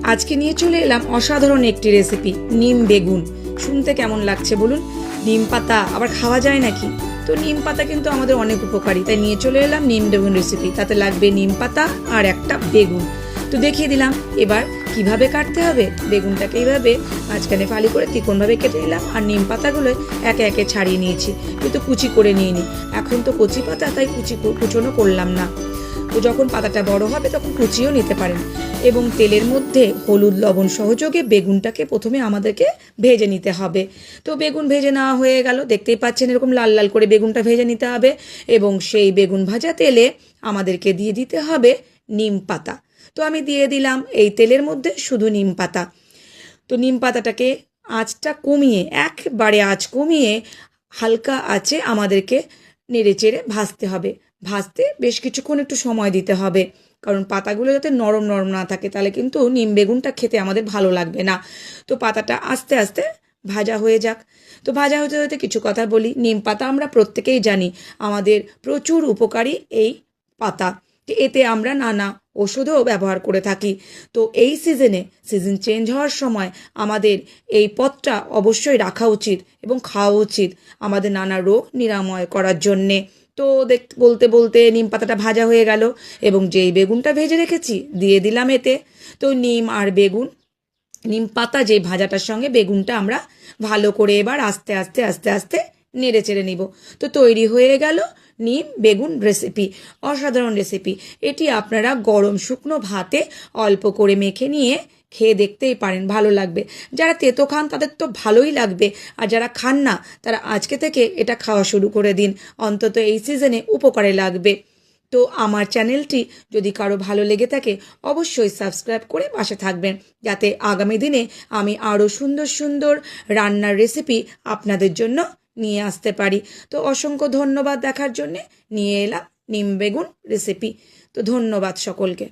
আজকে নিয়ে চলে এলাম অসাধারণ একটি রেসিপি, নিম বেগুন। শুনতে কেমন লাগছে বলুন? নিম পাতা আবার খাওয়া যায় নাকি? তো নিম পাতা কিন্তু আমাদের অনেক উপকারী, তাই নিয়ে চলে এলাম নিম বেগুন রেসিপি। তাতে লাগবে নিম পাতা আর একটা বেগুন। তো দেখিয়ে দিলাম এবার কিভাবে কাটতে হবে। বেগুনটাকে এইভাবে মাঝখানে ফালি করে তিকোণভাবে কেটে নিলাম, আর নিম পাতাগুলো একে একে ছাড়িয়ে নিয়েছি, কিন্তু কুচি করে নিইনি। এখন তো কচি পাতা, তাই কুচোনো করলাম না। তো যখন পাতাটা বড় হবে তখন কুচিও নিতে পারেন। এবং তেলের মধ্যে হলুদ লবণ সহযোগে বেগুনটাকে প্রথমে আমাদেরকে ভেজে নিতে হবে। তো বেগুন ভেজে নেওয়া হয়ে গেল, দেখতেই পাচ্ছেন এরকম লাল লাল করে বেগুনটা ভেজে নিতে হবে। এবং সেই বেগুন ভাজা তেলে আমাদেরকে দিয়ে দিতে হবে নিম পাতা। তো আমি দিয়ে দিলাম এই তেলের মধ্যে শুধু নিম পাতা। তো নিম পাতাটাকে আঁচটা কমিয়ে, একবারে আঁচ কমিয়ে হালকা আঁচে আমাদেরকে নেড়ে চেড়ে ভাজতে হবে। ভাজতে বেশ কিছুক্ষণ একটু সময় দিতে হবে, কারণ পাতাগুলো যাতে নরম নরম না থাকে, তাহলে কিন্তু নিম বেগুনটা খেতে আমাদের ভালো লাগবে না। তো পাতাটা আস্তে আস্তে ভাজা হয়ে যাক। তো ভাজা হতে হতে কিছু কথা বলি। নিম পাতা আমরা প্রত্যেকেই জানি আমাদের প্রচুর উপকারী এই পাতা। এতে আমরা নানা ওষুধও ব্যবহার করে থাকি। তো এই সিজন চেঞ্জ হওয়ার সময় আমাদের এই পথটা অবশ্যই রাখা উচিত এবং খাওয়া উচিত, আমাদের নানা রোগ নিরাময় করার জন্যে। তো বলতে বলতে নিম পাতাটা ভাজা হয়ে গেল, এবং যেই বেগুনটা ভেজে রেখেছি দিয়ে দিলাম এতে। তো নিম আর বেগুন, নিম পাতা যে ভাজাটার সঙ্গে বেগুনটা আমরা ভালো করে এবার আস্তে আস্তে আস্তে আস্তে নেড়ে চেড়ে নিব। তো তৈরি হয়ে গেল নিম বেগুন রেসিপি। অসাধারণ রেসিপি এটি। আপনারা গরম শুকনো ভাতে অল্প করে মেখে নিয়ে খেয়ে দেখতেই পারেন, ভালো লাগবে। যারা তেতো খান তাদের তো ভালোই লাগবে, আর যারা খান না তারা আজকে থেকে এটা খাওয়া শুরু করে দিন, অন্তত এই সিজনে উপকারে লাগবে। তো আমার চ্যানেলটি যদি কারো ভালো লেগে থাকে অবশ্যই সাবস্ক্রাইব করে পাশে থাকবেন, যাতে আগামী দিনে আমি আরও সুন্দর সুন্দর রান্নার রেসিপি আপনাদের জন্য নিয়ে আসতে পারি। তো অসংখ্য ধন্যবাদ দেখার জন্যে। নিয়ে এলাম নিম বেগুন রেসিপি। তো ধন্যবাদ সকলকে।